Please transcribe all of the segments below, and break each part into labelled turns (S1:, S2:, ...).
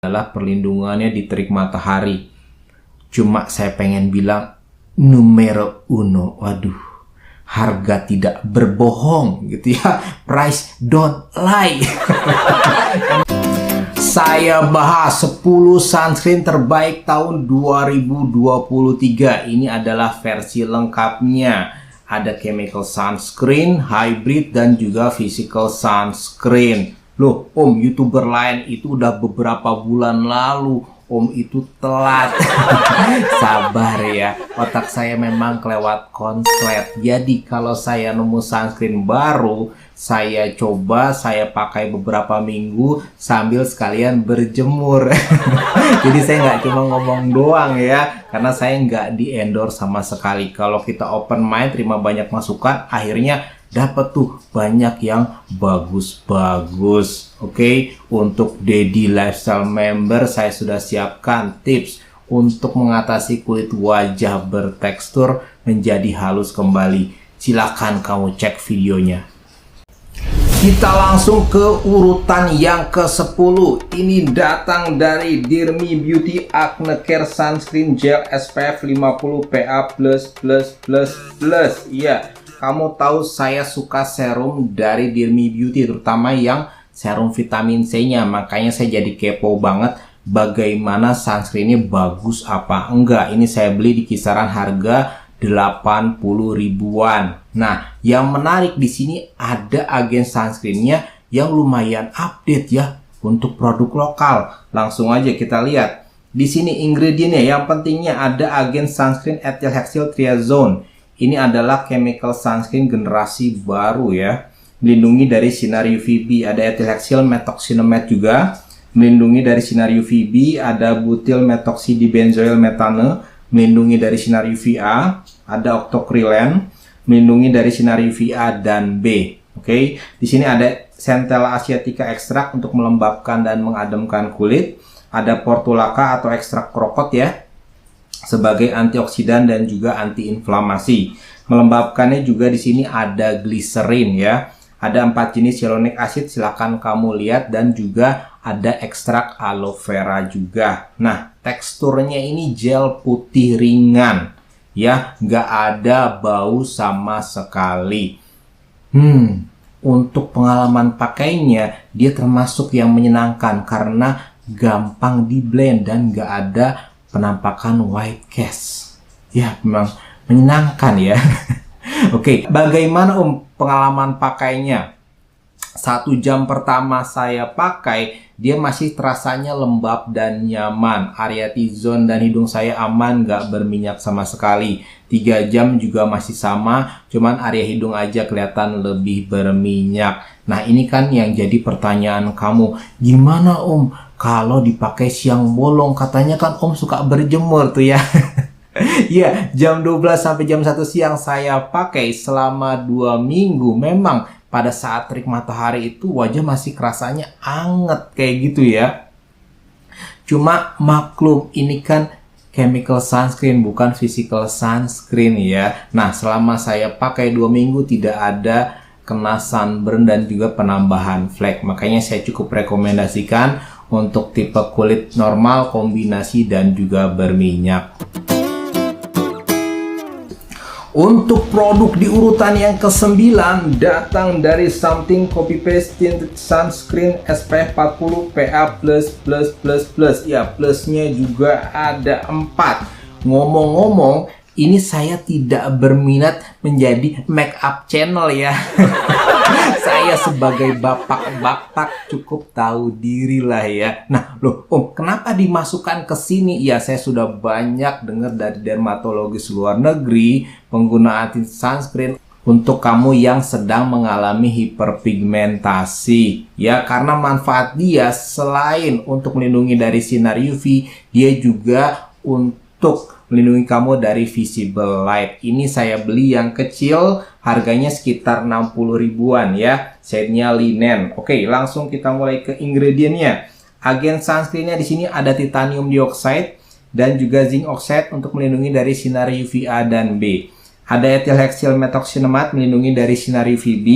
S1: adalah perlindungannya di terik matahari. Cuma saya pengen bilang numero uno. Waduh, harga tidak berbohong gitu ya. Price don't lie. Saya bahas 10 sunscreen terbaik tahun 2023. Ini adalah versi lengkapnya. Ada chemical sunscreen, hybrid, dan juga physical sunscreen. Loh, Om, YouTuber lain itu udah beberapa bulan lalu. Om itu telat. Sabar ya, otak saya memang kelewat konslet. Jadi kalau saya nemu sunscreen baru, saya coba, saya pakai beberapa minggu sambil sekalian berjemur. Jadi saya nggak cuma ngomong doang ya, karena saya nggak di-endorse sama sekali. Kalau kita open mind, terima banyak masukan, akhirnya dapat tuh banyak yang bagus-bagus. Oke, untuk Daddy Lifestyle Member saya sudah siapkan tips untuk mengatasi kulit wajah bertekstur menjadi halus kembali. Silakan kamu cek videonya. Kita langsung ke urutan yang ke-10. Ini datang dari Dirmi Beauty Acne Care Sunscreen Gel SPF 50 PA++++. Iya, kamu tahu saya suka serum dari Dirmi Beauty, terutama yang serum vitamin C-nya. Makanya saya jadi kepo banget bagaimana sunscreen-nya bagus apa enggak. Ini saya beli di kisaran harga 80 ribuan. Nah, yang menarik di sini ada agen sunscreen-nya yang lumayan update ya untuk produk lokal. Langsung aja kita lihat. Di sini ingredientnya, yang pentingnya ada agen sunscreen ethyl hexyl triazone. Ini adalah chemical sunscreen generasi baru ya. Melindungi dari sinar UVB. Ada ethyl hexyl methoxynilamide juga. Melindungi dari sinar UVB. Ada butyl methoxydibenzoyl metane. Melindungi dari sinar UVA. Ada octocrylene. Melindungi dari sinar UVA dan B. Oke. Di sini ada Centella asiatica ekstrak untuk melembabkan dan mengademkan kulit. Ada portulaca atau ekstrak krokot ya, sebagai antioksidan dan juga antiinflamasi. Melembabkannya juga di sini ada gliserin ya. Ada 4 jenis hyaluronic acid, silakan kamu lihat, dan juga ada ekstrak aloe vera juga. Nah, teksturnya ini gel putih ringan ya, nggak ada bau sama sekali. Untuk pengalaman pakainya, dia termasuk yang menyenangkan karena gampang di blend dan nggak ada penampakan white cast. Ya, memang menyenangkan ya. Oke, bagaimana pengalaman pakainya? 1 jam pertama saya pakai, dia masih terasanya lembab dan nyaman. Area T-zone dan hidung saya aman, nggak berminyak sama sekali. 3 jam juga masih sama, cuman area hidung aja kelihatan lebih berminyak. Nah, ini kan yang jadi pertanyaan kamu. Gimana Om kalau dipakai siang bolong? Katanya kan Om suka berjemur tuh ya. Ya, jam 12 sampai jam 1 siang saya pakai selama 2 minggu. Memang pada saat terik matahari itu wajah masih kerasanya anget kayak gitu ya. Cuma maklum, ini kan chemical sunscreen bukan physical sunscreen ya. Nah, selama saya pakai 2 minggu tidak ada kena sunburn dan juga penambahan flek. Makanya saya cukup rekomendasikan untuk tipe kulit normal, kombinasi, dan juga berminyak. Untuk produk di urutan yang ke-9 datang dari Something Copy Paste Tinted Sunscreen SPF 40 PA++++. Ya, plusnya juga ada 4. Ngomong-ngomong, ini saya tidak berminat menjadi make up channel ya. Saya sebagai bapak-bapak cukup tahu diri lah ya. Nah, loh Om, kenapa dimasukkan ke sini? Ya, saya sudah banyak dengar dari dermatologis luar negeri penggunaan sunscreen untuk kamu yang sedang mengalami hiperpigmentasi ya, karena manfaat dia selain untuk melindungi dari sinar UV, dia juga untuk melindungi kamu dari visible light. Ini saya beli yang kecil, harganya sekitar 60 ribuan ya. Shade-nya linen. Oke, langsung kita mulai ke ingredientnya. Agen sunscreen-nya di sini ada titanium dioxide dan juga zinc oxide untuk melindungi dari sinar UVA dan B. Ada ethyl hexyl methoxynilamide melindungi dari sinar UVB.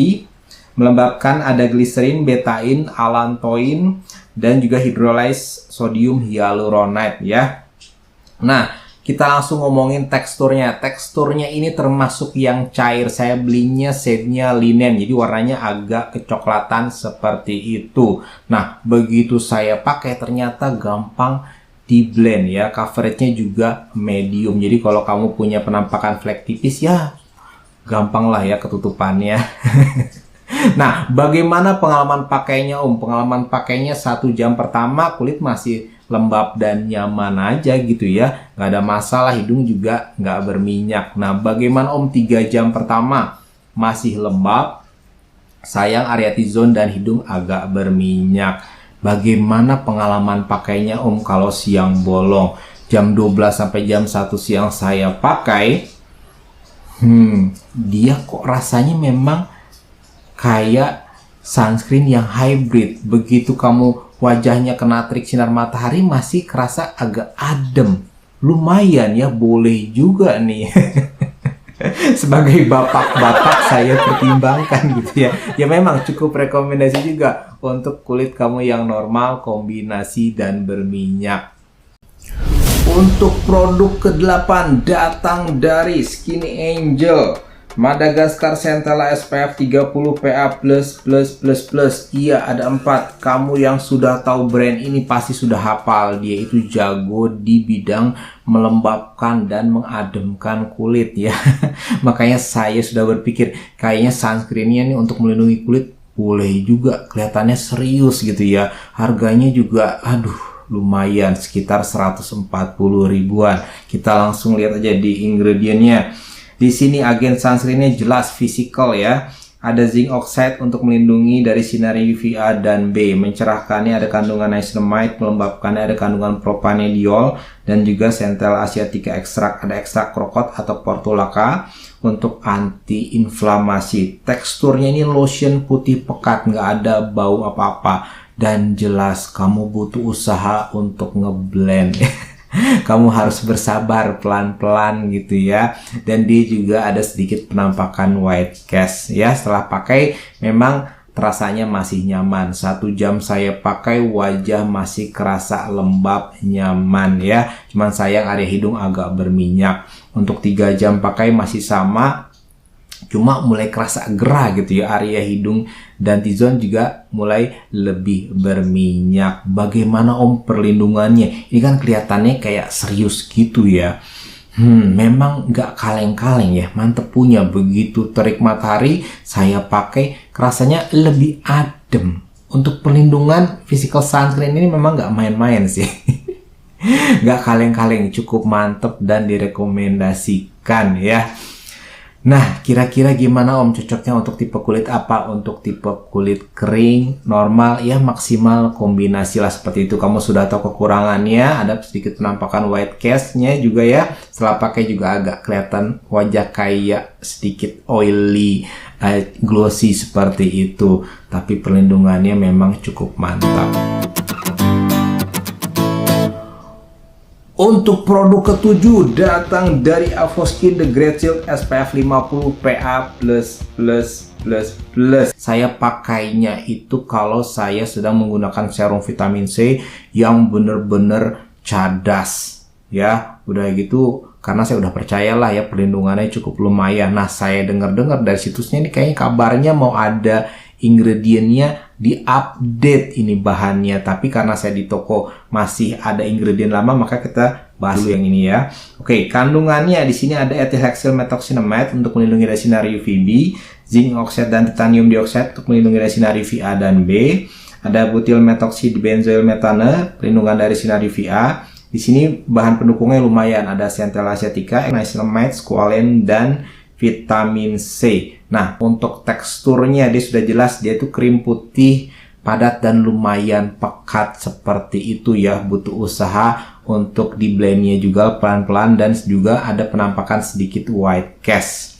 S1: Melembabkan ada gliserin, betain, allantoin, dan juga hydrolyzed sodium hyaluronate ya. Nah, kita langsung ngomongin teksturnya. Teksturnya ini termasuk yang cair. Saya belinya setnya linen, jadi warnanya agak kecoklatan seperti itu. Nah, begitu saya pakai ternyata gampang di blend ya. Coveragenya juga medium. Jadi kalau kamu punya penampakan flek tipis ya gampang lah ya ketutupannya. Nah, bagaimana pengalaman pakainya Om? Pengalaman pakainya 1 jam pertama kulit masih lembab dan nyaman aja gitu ya. Nggak ada masalah, hidung juga nggak berminyak. Nah, bagaimana Om 3 jam pertama? Masih lembab, sayang area T-zone dan hidung agak berminyak. Bagaimana pengalaman pakainya Om kalau siang bolong? Jam 12 sampai jam 1 siang saya pakai. Dia kok rasanya memang kayak sunscreen yang hybrid. Begitu kamu wajahnya kena terik sinar matahari masih kerasa agak adem. Lumayan ya, boleh juga nih. Sebagai bapak-bapak saya pertimbangkan gitu ya. Ya memang cukup rekomendasi juga untuk kulit kamu yang normal, kombinasi dan berminyak. Untuk produk ke-8 datang dari Skinny Angel Madagascar Centella SPF 30 PA++++. Iya, ada 4. Kamu yang sudah tahu brand ini pasti sudah hafal. Dia itu jago di bidang melembabkan dan mengademkan kulit ya. Makanya saya sudah berpikir kayaknya sunscreennya nih untuk melindungi kulit boleh juga. Kelihatannya serius gitu ya. Harganya juga lumayan, sekitar 140 ribuan. Kita langsung lihat aja di ingredientnya. Di sini agen sunscreennya jelas physical ya. Ada zinc oxide untuk melindungi dari sinar UVA dan B. Mencerahkannya ada kandungan niacinamide, melembabkannya ada kandungan propanediol dan juga Centella asiatica ekstrak. Ada ekstrak krokot atau portulaca untuk anti-inflamasi. Teksturnya ini lotion putih pekat, nggak ada bau apa-apa. Dan jelas kamu butuh usaha untuk ngeblend. Kamu harus bersabar pelan-pelan gitu ya. Dan dia juga ada sedikit penampakan white cast ya. Setelah pakai memang rasanya masih nyaman. 1 jam saya pakai wajah masih kerasa lembab, nyaman ya. Cuman sayang area hidung agak berminyak. Untuk 3 jam pakai masih sama, cuma mulai kerasa gerah gitu ya. Area hidung dan T-zone juga mulai lebih berminyak. Bagaimana Om perlindungannya? Ini kan kelihatannya kayak serius gitu ya. Memang nggak kaleng-kaleng ya. Mantep punya. Begitu terik matahari saya pakai rasanya lebih adem. Untuk perlindungan physical sunscreen ini memang nggak main-main sih. Nggak kaleng-kaleng, cukup mantep dan direkomendasikan ya. Nah, kira-kira gimana Om cocoknya untuk tipe kulit apa? Untuk tipe kulit kering, normal, ya maksimal kombinasi lah seperti itu. Kamu sudah tahu kekurangannya, ada sedikit penampakan white cast-nya juga ya. Setelah pakai juga agak kelihatan wajah kayak sedikit oily, glossy seperti itu. Tapi perlindungannya memang cukup mantap. Untuk produk ke-7 datang dari Avoskin The Great Shield SPF 50 PA++++. Saya pakainya itu kalau saya sedang menggunakan serum vitamin C yang bener-bener cadas ya. Udah gitu karena saya udah percayalah ya perlindungannya cukup lumayan. Nah, saya dengar-dengar dari situsnya ini kayaknya kabarnya mau ada ingredientnya di-update ini bahannya, tapi karena saya di toko masih ada ingredient lama maka kita bahas dulu yang ini ya. Oke, kandungannya di sini ada ethylhexyl methoxyamide untuk melindungi dari sinar UVB, zinc oxide dan titanium dioxide untuk melindungi dari sinar UVA dan B, ada butyl methoxy benzoyl metane pelindungan dari sinar UVA. Di sini bahan pendukungnya lumayan, ada Centella asiatica, niacinamide, squalene dan vitamin C. Nah, untuk teksturnya dia sudah jelas, dia itu krim putih padat dan lumayan pekat seperti itu ya. Butuh usaha untuk di blendnya juga pelan-pelan dan juga ada penampakan sedikit white cast.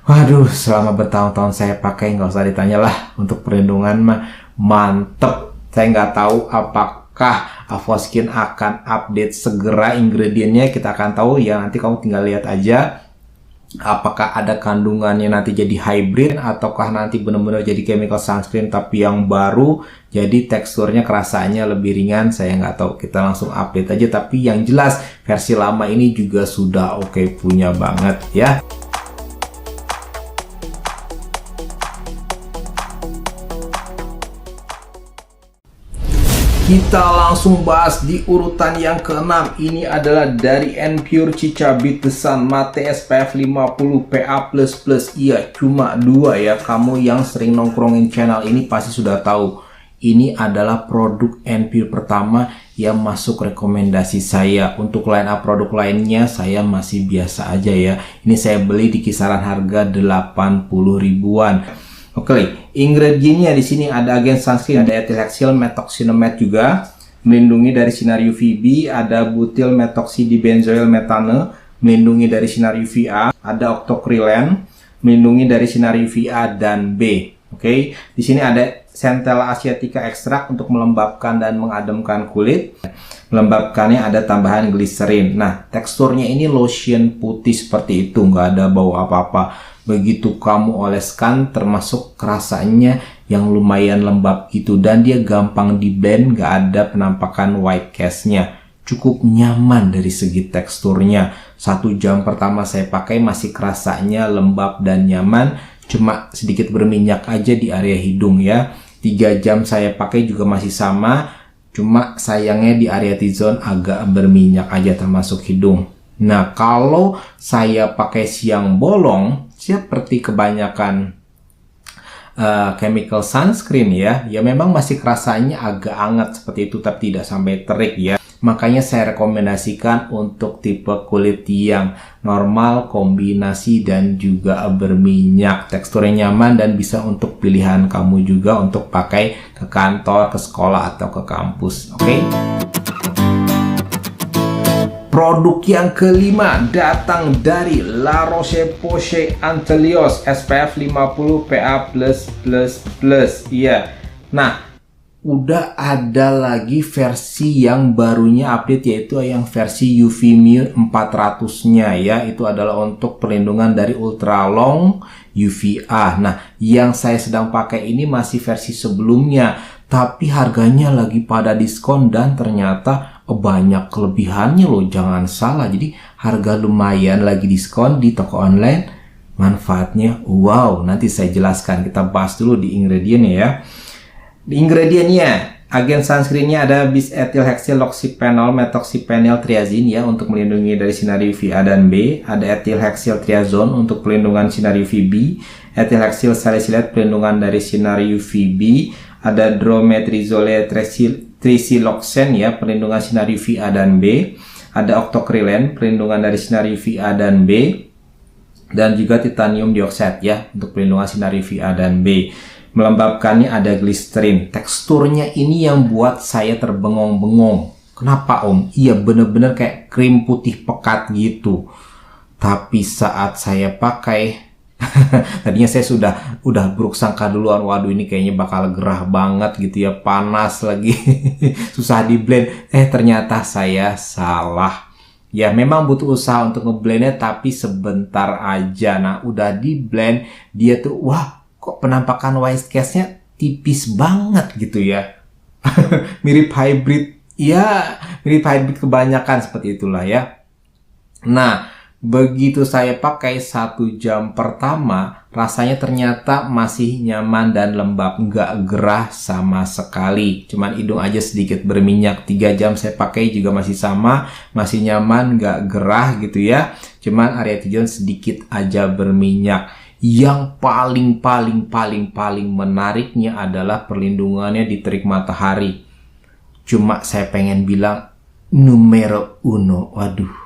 S1: Waduh, selama bertahun-tahun saya pakai nggak usah ditanya lah. Untuk perlindungan mah mantep. Saya nggak tahu apakah Avoskin akan update segera ingredientnya, kita akan tahu ya, nanti kamu tinggal lihat aja. apakah ada kandungannya nanti jadi hybrid ataukah nanti benar-benar jadi chemical sunscreen tapi yang baru, jadi teksturnya kerasanya lebih ringan. Saya nggak tahu, kita langsung update aja. Tapi yang jelas versi lama ini juga sudah oke punya banget ya. Kita langsung bahas di urutan yang ke-6. Ini adalah dari N-Pure Cica Beat The Sun Matte SPF 50 PA++. Iya, cuma 2 ya. Kamu yang sering nongkrongin channel ini pasti sudah tahu. Ini adalah produk N-Pure pertama yang masuk rekomendasi saya. Untuk line up produk lainnya saya masih biasa aja ya. Ini saya beli di kisaran harga 80 ribuan. Oke, ingredientnya di sini ada agen sunscreen, ada ethyl hexyl methoxynitrate juga, melindungi dari sinar UVB, ada butyl methoxydibenzoyl metane, melindungi dari sinar UVA, ada octocrylene, melindungi dari sinar UVA dan B. Oke, di sini ada Centella asiatica extract untuk melembabkan dan mengademkan kulit. Melembabkannya ada tambahan gliserin. Nah, teksturnya ini lotion putih seperti itu, nggak ada bau apa-apa. Begitu kamu oleskan, termasuk rasanya yang lumayan lembab gitu, dan dia gampang di blend, nggak ada penampakan white cast-nya. Cukup nyaman dari segi teksturnya. 1 jam pertama saya pakai masih kerasanya lembab dan nyaman, cuma sedikit berminyak aja di area hidung ya. 3 jam saya pakai juga masih sama, cuma sayangnya di area T-zone agak berminyak aja termasuk hidung. Nah, kalau saya pakai siang bolong seperti kebanyakan chemical sunscreen ya memang masih rasanya agak hangat seperti itu, tapi tidak sampai terik ya. Makanya saya rekomendasikan untuk tipe kulit yang normal, kombinasi dan juga berminyak. Teksturnya nyaman dan bisa untuk pilihan kamu juga untuk pakai ke kantor, ke sekolah atau ke kampus. Oke? Produk yang kelima datang dari La Roche-Posay Antelios SPF 50 PA+++. Iya. Nah, udah ada lagi versi yang barunya update, yaitu yang versi UV Mute 400-nya ya. Itu adalah untuk perlindungan dari ultra long UVA. Nah, yang saya sedang pakai ini masih versi sebelumnya, tapi harganya lagi pada diskon dan ternyata banyak kelebihannya loh, jangan salah. Jadi harga lumayan lagi diskon di toko online. Manfaatnya wow, nanti saya jelaskan. Kita bahas dulu di ingredientnya ya. Di ingredientnya, agen sunscreennya ada bis ethyl hexyl oxyphenol methoxyphenyl triazine ya untuk melindungi dari sinar UVA dan B. Ada ethyl hexyl triazone untuk pelindungan sinar UVB. Ethyl hexyl salicylate pelindungan dari sinar UVB. Ada dromethrizole trisiloxane ya perlindungan sinar UVA dan B. Ada octocrylene perlindungan dari sinar UVA dan B. Dan juga titanium dioxide ya untuk pelindungan sinar UVA dan B. Melembabkannya ada gliserin. Teksturnya ini yang buat saya terbengong-bengong. Kenapa Om? Iya bener-bener kayak krim putih pekat gitu. Tapi saat saya pakai tadinya saya udah buruk sangka duluan, waduh ini kayaknya bakal gerah banget gitu ya, panas lagi susah di blend. Ternyata saya salah ya, memang butuh usaha untuk ngeblendnya tapi sebentar aja. Nah udah di blend dia tuh wah kok penampakan white cast-nya tipis banget gitu ya. Mirip hybrid ya, mirip hybrid kebanyakan seperti itulah ya. Nah begitu saya pakai 1 jam pertama, rasanya ternyata masih nyaman dan lembab, nggak gerah sama sekali. Cuman hidung aja sedikit berminyak. 3 jam saya pakai juga masih sama, masih nyaman, nggak gerah gitu ya. Cuman area T-zone sedikit aja berminyak. Yang paling menariknya adalah perlindungannya di terik matahari. Cuma saya pengen bilang numero uno, waduh.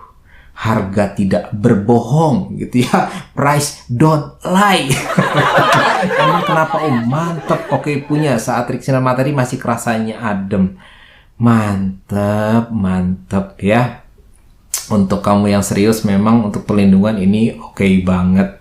S1: Harga tidak berbohong gitu ya, price don't lie. Emang kenapa Om? Mantep, oke punya. Saat terik sinar matahari masih kerasanya adem. Mantep ya. Untuk kamu yang serius memang untuk perlindungan ini oke banget.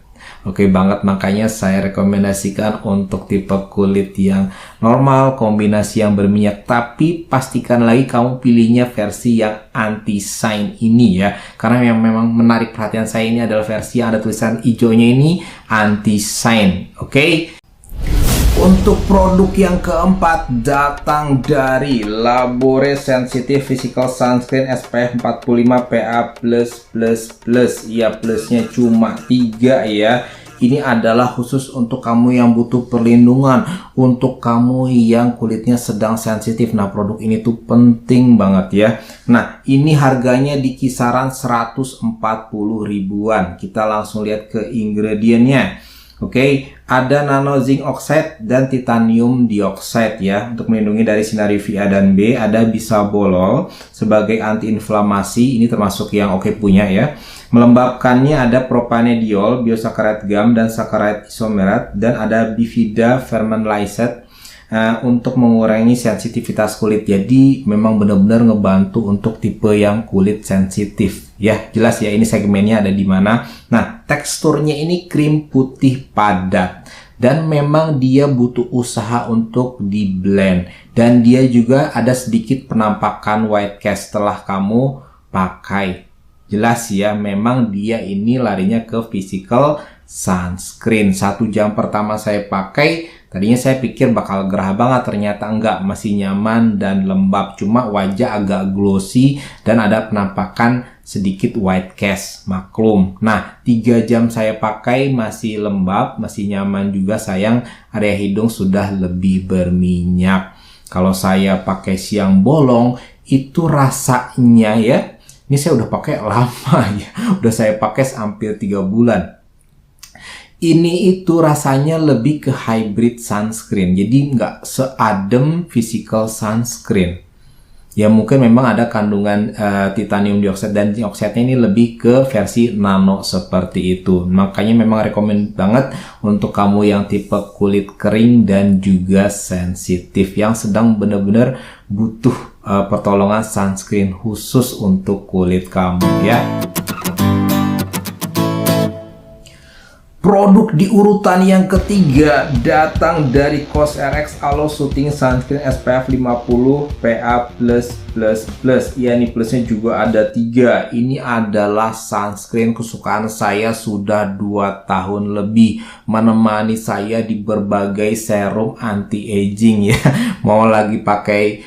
S1: Oke banget, makanya saya rekomendasikan untuk tipe kulit yang normal, kombinasi yang berminyak. Tapi pastikan lagi kamu pilihnya versi yang anti-shine ini ya. Karena yang memang menarik perhatian saya ini adalah versi yang ada tulisan hijaunya ini anti-shine. Oke. Untuk produk yang keempat datang dari Labore Sensitive Physical Sunscreen SPF 45 PA+++. Ya, plusnya cuma 3 ya. Ini adalah khusus untuk kamu yang butuh perlindungan, untuk kamu yang kulitnya sedang sensitif. Nah, produk ini tuh penting banget ya. Nah, ini harganya di kisaran 140 ribuan. Kita langsung lihat ke ingredientnya. Oke, ada nano zinc oxide dan titanium dioxide ya untuk melindungi dari sinar UV A dan B. Ada bisabolol sebagai antiinflamasi, ini termasuk yang oke punya ya. Melembabkannya ada propanediol, biosaccharide gum dan saccharide isomerat, dan ada bifida ferment lysate untuk mengurangi sensitivitas kulit. Jadi memang benar-benar ngebantu untuk tipe yang kulit sensitif ya. Jelas ya ini segmennya ada di mana. Nah, teksturnya ini krim putih padat dan memang dia butuh usaha untuk di blend, dan dia juga ada sedikit penampakan white cast setelah kamu pakai. Jelas ya, memang dia ini larinya ke physical sunscreen. 1 jam pertama saya pakai, tadinya saya pikir bakal gerah banget, ternyata enggak, masih nyaman dan lembab. Cuma wajah agak glossy dan ada penampakan sedikit white cast, maklum. Nah, 3 jam saya pakai masih lembab, masih nyaman juga. Sayang area hidung sudah lebih berminyak. Kalau saya pakai siang bolong, itu rasanya ya, ini saya udah pakai lama ya, udah saya pakai hampir 3 bulan. Ini itu rasanya lebih ke hybrid sunscreen, jadi nggak seadem physical sunscreen. Ya mungkin memang ada kandungan titanium dioxide dan dioxide ini lebih ke versi nano seperti itu. Makanya memang rekomend banget untuk kamu yang tipe kulit kering dan juga sensitif, yang sedang benar-benar butuh pertolongan sunscreen khusus untuk kulit kamu ya. Produk di urutan yang ketiga datang dari COSRX Aloe Soothing Sunscreen SPF 50 PA+++. Ya, ini plusnya juga ada 3. Ini adalah sunscreen kesukaan saya sudah 2 tahun lebih, menemani saya di berbagai serum anti-aging ya. Mau lagi pakai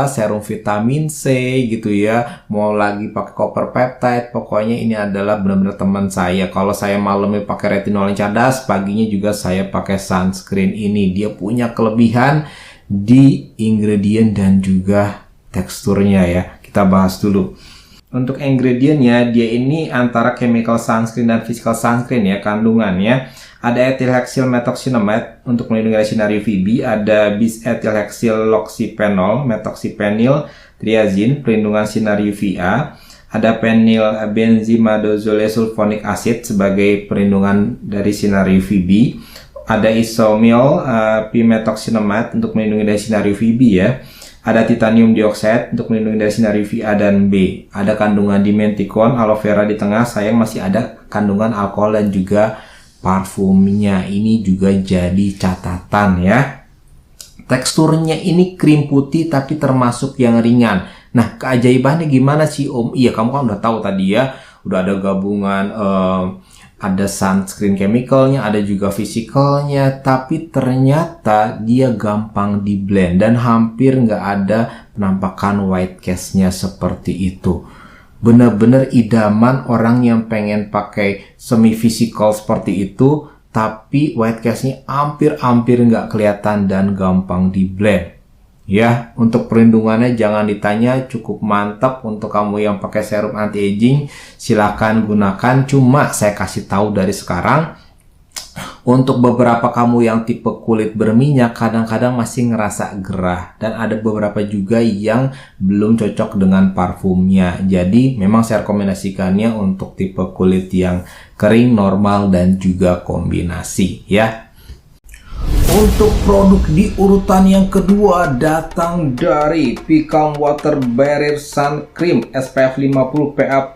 S1: serum vitamin C gitu ya, mau lagi pakai copper peptide, pokoknya ini adalah benar-benar teman saya. Kalau saya malamnya pakai retinol yang cadas, paginya juga saya pakai sunscreen ini. Dia punya kelebihan di ingredient dan juga teksturnya ya. Kita bahas dulu. Untuk ingredientnya, dia ini antara chemical sunscreen dan physical sunscreen ya kandungannya. Ada ethylhexyl methoxynilamide untuk melindungi dari sinar UVB, ada bis ethylhexyloxyphenol, methoxyphenyl triazine pelindungan sinar UVA, ada penyl benzimidazole sulfonic acid sebagai perlindungan dari sinar UVB, ada isomil p-methoxynilamide untuk melindungi dari sinar UVB ya. Ada titanium dioxide untuk melindungi dari sinar UV A dan B. Ada kandungan dimentikon, aloe vera di tengah. Sayang masih ada kandungan alkohol dan juga parfumnya. Ini juga jadi catatan ya. Teksturnya ini krim putih tapi termasuk yang ringan. Nah, keajaibannya gimana sih Om? Iya, kamu kan udah tahu tadi ya. Udah ada gabungan ada sunscreen chemicalnya, ada juga physicalnya, tapi ternyata dia gampang di blend dan hampir nggak ada penampakan white cast-nya seperti itu. Bener-bener idaman orang yang pengen pakai semi physical seperti itu, tapi white cast-nya hampir nggak kelihatan dan gampang di blend. Ya, untuk perlindungannya jangan ditanya, cukup mantap. Untuk kamu yang pakai serum anti-aging, silahkan gunakan. Cuma saya kasih tahu dari sekarang, untuk beberapa kamu yang tipe kulit berminyak, kadang-kadang masih ngerasa gerah. Dan ada beberapa juga yang belum cocok dengan parfumnya. Jadi memang saya rekomendasikannya untuk tipe kulit yang kering, normal, dan juga kombinasi ya. Untuk produk di urutan yang kedua datang dari Picam Water Barrier Sun Cream SPF 50 PA++++.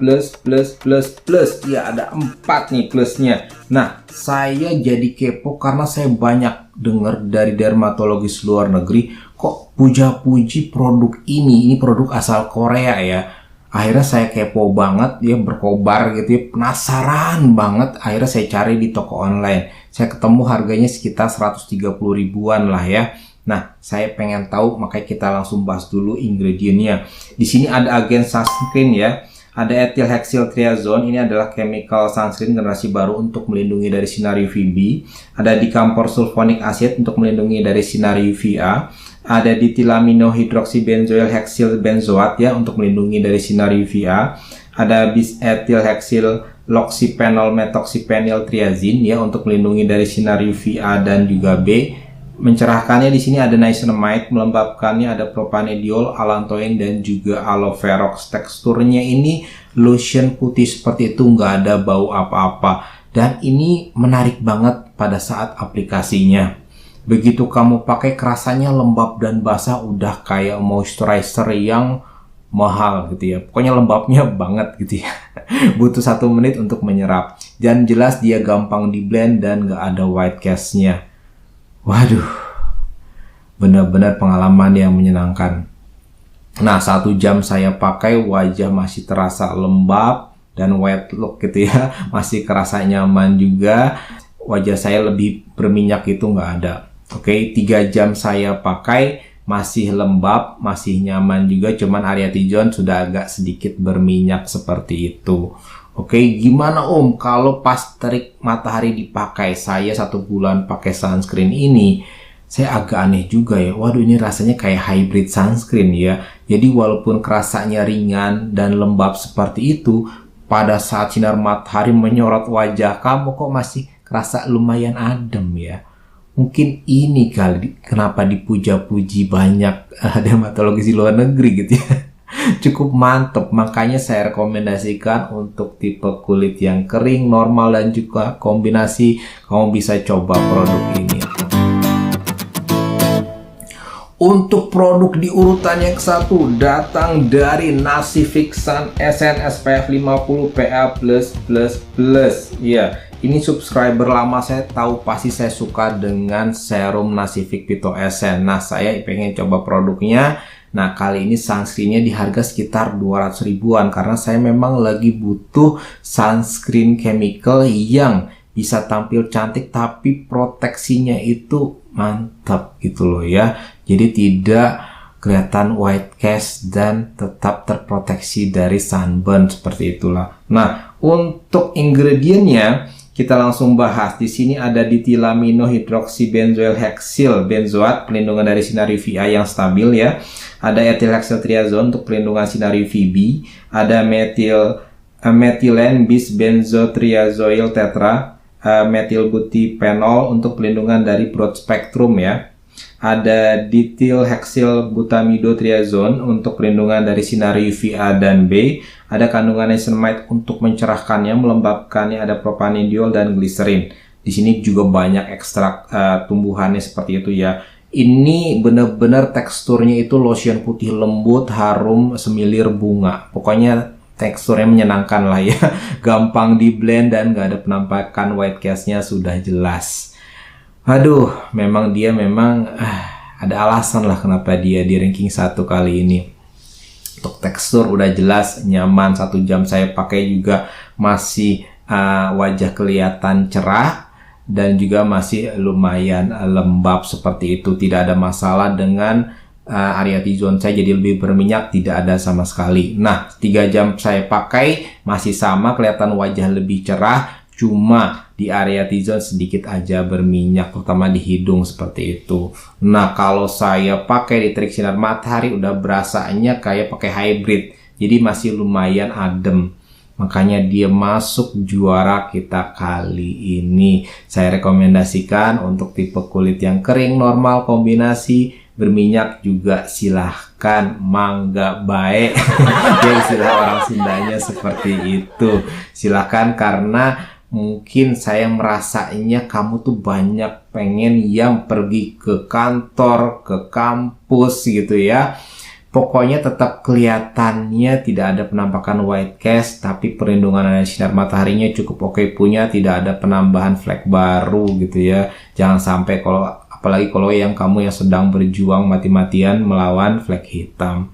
S1: Ya, ada 4 nih plusnya. Nah, saya jadi kepo karena saya banyak dengar dari dermatologis luar negeri, kok puja-puji produk ini produk asal Korea ya. Akhirnya saya kepo banget, dia berkobar gitu ya, penasaran banget. Akhirnya saya cari di toko online. Saya ketemu harganya sekitar 130 ribuan lah ya. Nah, saya pengen tahu, makanya kita langsung bahas dulu ingredientnya. Di sini ada agen sunscreen ya. Ada ethylhexyltriazone, ini adalah chemical sunscreen generasi baru untuk melindungi dari sinar UVB. Ada dicamphor sulfonic acid untuk melindungi dari sinar UVA. Ada dithilaminohydroxybenzoyl hexylbenzoat ya untuk melindungi dari sinar UVA. Ada bis-ethylhexyl loxyphenol methoxyphenyl triazine ya untuk melindungi dari sinar UVA dan juga B. Mencerahkannya di sini ada niacinamide, melembabkannya ada propanediol, allantoin dan juga aloe verox. Teksturnya ini lotion putih seperti itu, nggak ada bau apa-apa. Dan ini menarik banget pada saat aplikasinya. Begitu kamu pakai, kerasanya lembab dan basah, udah kayak moisturizer yang mahal gitu ya. Pokoknya lembabnya banget gitu ya. Butuh 1 menit untuk menyerap. Dan jelas dia gampang di blend dan nggak ada white cast-nya. Waduh, benar-benar pengalaman yang menyenangkan. Nah, 1 jam saya pakai, wajah masih terasa lembab dan white look gitu ya. Masih kerasa nyaman juga. Wajah saya lebih berminyak itu nggak ada. Oke, 3 jam saya pakai, masih lembab, masih nyaman juga. Cuman area T-zone sudah agak sedikit berminyak seperti itu. Oke, gimana Om kalau pas terik matahari dipakai? Saya 1 bulan pakai sunscreen ini, saya agak aneh juga ya. Waduh, ini rasanya kayak hybrid sunscreen ya. Jadi walaupun kerasanya ringan dan lembab seperti itu, pada saat sinar matahari menyorot wajah kamu kok masih kerasa lumayan adem ya. Mungkin ini kali kenapa dipuja-puji banyak dermatologis di luar negeri gitu ya. Cukup mantep, makanya saya rekomendasikan untuk tipe kulit yang kering, normal, dan juga kombinasi. Kamu bisa coba produk ini. Untuk produk di urutan yang ke-1 datang dari Nasifix Sun SN SPF 50 PA+++. Ya, ini subscriber lama saya tahu pasti saya suka dengan serum Nasifix Phyto SN. Nah, saya pengen coba produknya. Nah, kali ini sunscreennya di harga sekitar 200 ribuan karena saya memang lagi butuh sunscreen chemical yang bisa tampil cantik tapi proteksinya itu mantap gitu loh ya. Jadi tidak kelihatan white cast dan tetap terproteksi dari sunburn seperti itulah. Nah, untuk ingredientnya kita langsung bahas. Di sini ada dithilaminohydroxybenzoyl hexylbenzoat pelindungan dari sinar UVA yang stabil ya. Ada ethylhexyltriazone untuk pelindungan sinar UVB. Ada methylen bis-benzotriazoyl tetra, methylbutiphenol untuk pelindungan dari broad spectrum ya. Ada dithylhexylbutamidotriazone untuk pelindungan dari sinar UVA dan B. Ada kandungan niacinamide untuk mencerahkannya, melembabkannya, ada propanediol dan gliserin. Di sini juga banyak ekstrak tumbuhannya seperti itu ya. Ini benar-benar teksturnya itu lotion putih lembut, harum, semilir bunga. Pokoknya teksturnya menyenangkan lah ya. Gampang di blend dan gak ada penampakan white cast-nya, sudah jelas. Aduh, memang dia ada alasan lah kenapa dia di ranking 1 kali ini. Untuk tekstur udah jelas, nyaman. 1 jam saya pakai juga masih wajah kelihatan cerah dan juga masih lumayan lembab seperti itu. Tidak ada masalah dengan area T-zone saya jadi lebih berminyak, tidak ada sama sekali. Nah, 3 jam saya pakai masih sama, kelihatan wajah lebih cerah. Cuma di area T-zone sedikit aja berminyak, terutama di hidung seperti itu. Nah, kalau saya pakai di terik sinar matahari udah berasanya kayak pakai hybrid. Jadi masih lumayan adem. Makanya dia masuk juara kita kali ini. Saya rekomendasikan untuk tipe kulit yang kering, normal, kombinasi, berminyak juga silahkan, mangga baik. Ya, istilah orang Sundanya seperti itu. Silahkan karena mungkin saya merasanya kamu tuh banyak pengen yang pergi ke kantor, ke kampus gitu ya. Pokoknya tetap kelihatannya tidak ada penampakan white cast, tapi perlindungan dari sinar mataharinya cukup oke punya, tidak ada penambahan flek baru gitu ya. Jangan sampai apalagi kalau kamu yang sedang berjuang mati-matian melawan flek hitam.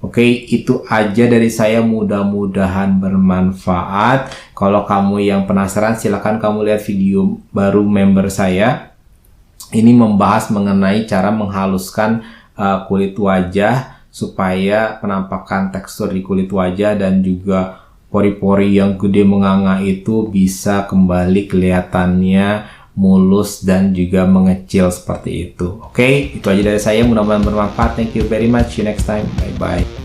S1: Oke, itu aja dari saya, mudah-mudahan bermanfaat. Kalau kamu yang penasaran, silahkan kamu lihat video baru member saya. Ini membahas mengenai cara menghaluskan kulit wajah supaya penampakan tekstur di kulit wajah dan juga pori-pori yang gede menganga itu bisa kembali kelihatannya mulus dan juga mengecil seperti itu. Oke, itu aja dari saya, mudah-mudahan bermanfaat. Thank you very much. See you next time. Bye bye.